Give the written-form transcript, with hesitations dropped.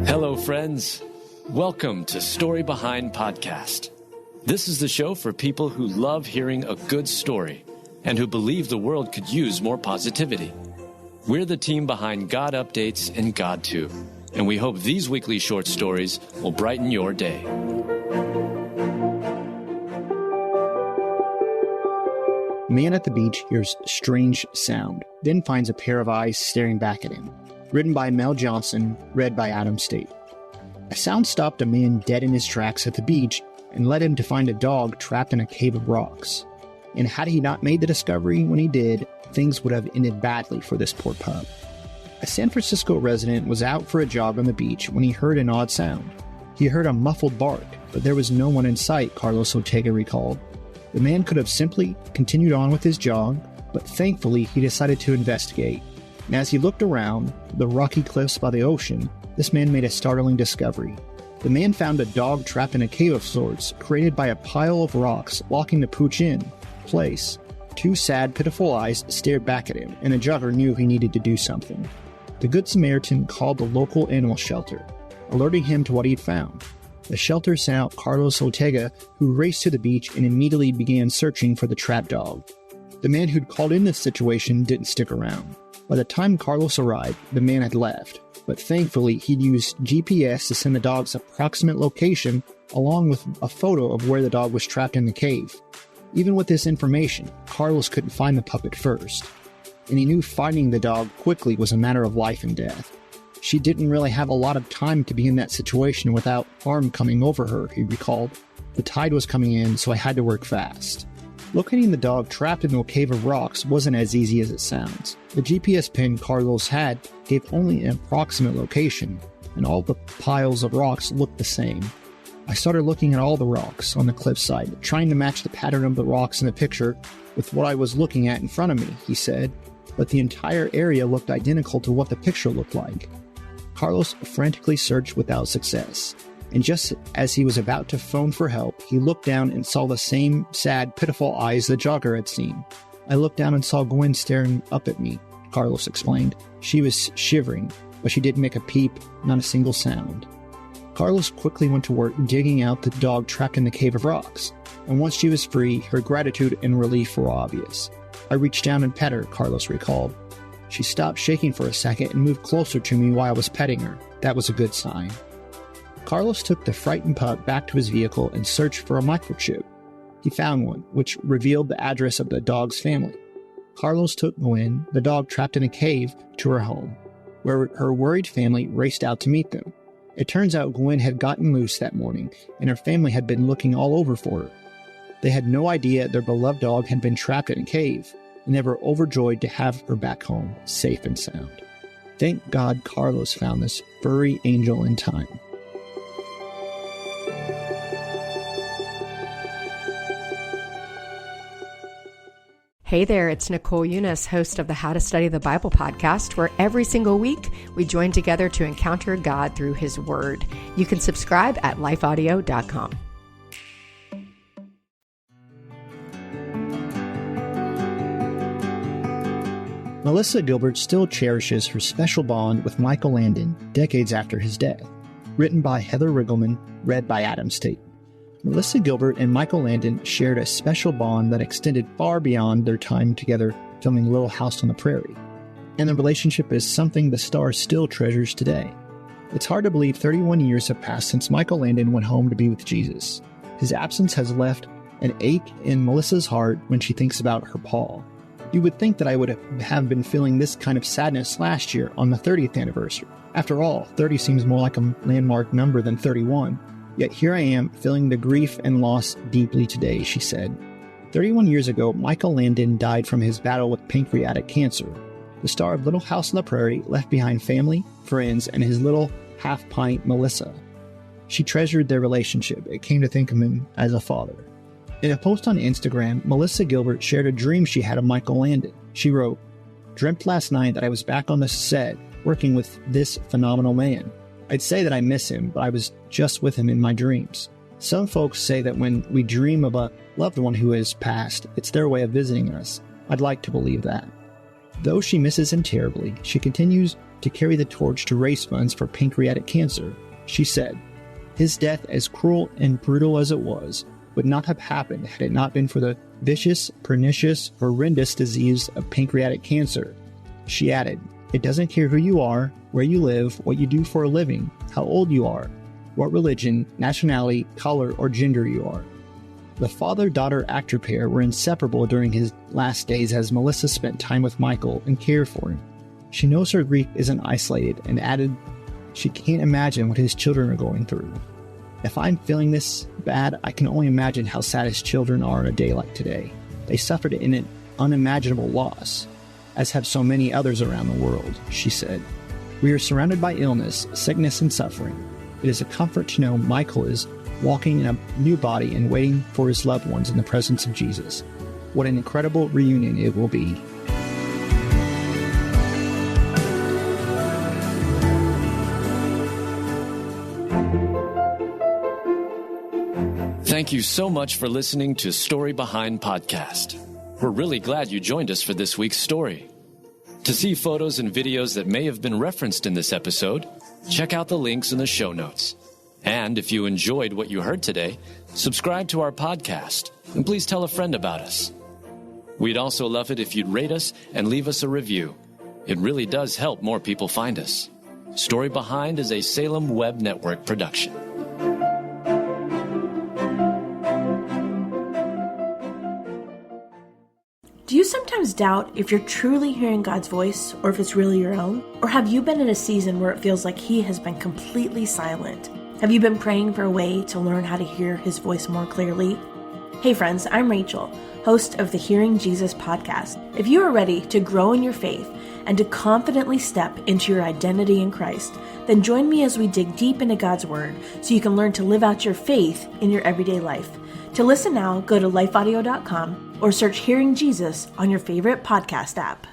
Hello, friends. Welcome to Story Behind Podcast. This is the show for people who love hearing a good story and who believe the world could use more positivity. We're the team behind GodUpdates and GodTube, and we hope these weekly short stories will brighten your day. A man at the beach hears a strange sound, then finds a pair of eyes staring back at him. Written by Mel Johnson, read by Adam State. A sound stopped a man dead in his tracks at the beach and led him to find a dog trapped in a cave of rocks. And had he not made the discovery when he did, things would have ended badly for this poor pup. A San Francisco resident was out for a jog on the beach when he heard an odd sound. He heard a muffled bark, but there was no one in sight, Carlos Ortega recalled. The man could have simply continued on with his jog, but thankfully he decided to investigate. And as he looked around the rocky cliffs by the ocean, this man made a startling discovery. The man found a dog trapped in a cave of sorts, created by a pile of rocks, locking the pooch in place. Two sad, pitiful eyes stared back at him, and the jogger knew he needed to do something. The Good Samaritan called the local animal shelter, alerting him to what he'd found. The shelter sent out Carlos Ortega, who raced to the beach and immediately began searching for the trapped dog. The man who'd called in this situation didn't stick around. By the time Carlos arrived, the man had left, but thankfully he'd used GPS to send the dog's approximate location along with a photo of where the dog was trapped in the cave. Even with this information, Carlos couldn't find the pup at first, and he knew finding the dog quickly was a matter of life and death. She didn't really have a lot of time to be in that situation without harm coming over her, he recalled. The tide was coming in, so I had to work fast. Locating the dog trapped in a cave of rocks wasn't as easy as it sounds. The GPS pin Carlos had gave only an approximate location, and all the piles of rocks looked the same. I started looking at all the rocks on the cliffside, trying to match the pattern of the rocks in the picture with what I was looking at in front of me, he said, but the entire area looked identical to what the picture looked like. Carlos frantically searched without success. And just as he was about to phone for help, he looked down and saw the same sad, pitiful eyes the jogger had seen. I looked down and saw Gwen staring up at me, Carlos explained. She was shivering, but she didn't make a peep, not a single sound. Carlos quickly went to work digging out the dog trapped in the cave of rocks, and once she was free, her gratitude and relief were obvious. I reached down and pet her, Carlos recalled. She stopped shaking for a second and moved closer to me while I was petting her. That was a good sign. Carlos took the frightened pup back to his vehicle and searched for a microchip. He found one, which revealed the address of the dog's family. Carlos took Gwen, the dog trapped in a cave, to her home, where her worried family raced out to meet them. It turns out Gwen had gotten loose that morning, and her family had been looking all over for her. They had no idea their beloved dog had been trapped in a cave, and they were overjoyed to have her back home, safe and sound. Thank God Carlos found this furry angel in time. Hey there, it's Nicole Eunice, host of the How to Study the Bible podcast, where every single week we join together to encounter God through His Word. You can subscribe at lifeaudio.com. Melissa Gilbert still cherishes her special bond with Michael Landon decades after his death. Written by Heather Riggleman, read by Adam State. Melissa Gilbert and Michael Landon shared a special bond that extended far beyond their time together filming Little House on the Prairie. And the relationship is something the star still treasures today. It's hard to believe 31 years have passed since Michael Landon went home to be with Jesus. His absence has left an ache in Melissa's heart when she thinks about her Paul. You would think that I would have been feeling this kind of sadness last year on the 30th anniversary. After all, 30 seems more like a landmark number than 31. Yet here I am, feeling the grief and loss deeply today, she said. 31 years ago, Michael Landon died from his battle with pancreatic cancer. The star of Little House on the Prairie left behind family, friends, and his little half-pint Melissa. She treasured their relationship and came to think of him as a father. In a post on Instagram, Melissa Gilbert shared a dream she had of Michael Landon. She wrote, "Dreamt last night that I was back on the set working with this phenomenal man. I'd say that I miss him, but I was just with him in my dreams. Some folks say that when we dream of a loved one who has passed, it's their way of visiting us. I'd like to believe that." Though she misses him terribly, she continues to carry the torch to raise funds for pancreatic cancer. She said, "His death, as cruel and brutal as it was, would not have happened had it not been for the vicious, pernicious, horrendous disease of pancreatic cancer." She added, "It doesn't care who you are, where you live, what you do for a living, how old you are, what religion, nationality, color, or gender you are." The father-daughter actor pair were inseparable during his last days as Melissa spent time with Michael and cared for him. She knows her grief isn't isolated and added she can't imagine what his children are going through. "If I'm feeling this bad, I can only imagine how sad his children are on a day like today. They suffered an unimaginable loss, as have so many others around the world," she said. "We are surrounded by illness, sickness, and suffering. It is a comfort to know Michael is walking in a new body and waiting for his loved ones in the presence of Jesus. What an incredible reunion it will be." Thank you so much for listening to Story Behind Podcast. We're really glad you joined us for this week's story. To see photos and videos that may have been referenced in this episode, check out the links in the show notes. And if you enjoyed what you heard today, subscribe to our podcast, and please tell a friend about us. We'd also love it if you'd rate us and leave us a review. It really does help more people find us. Story Behind is a Salem Web Network production. Do you sometimes doubt if you're truly hearing God's voice or if it's really your own? Or have you been in a season where it feels like He has been completely silent? Have you been praying for a way to learn how to hear His voice more clearly? Hey friends, I'm Rachel, host of the Hearing Jesus podcast. If you are ready to grow in your faith and to confidently step into your identity in Christ, then join me as we dig deep into God's Word so you can learn to live out your faith in your everyday life. To listen now, go to lifeaudio.com or search Hearing Jesus on your favorite podcast app.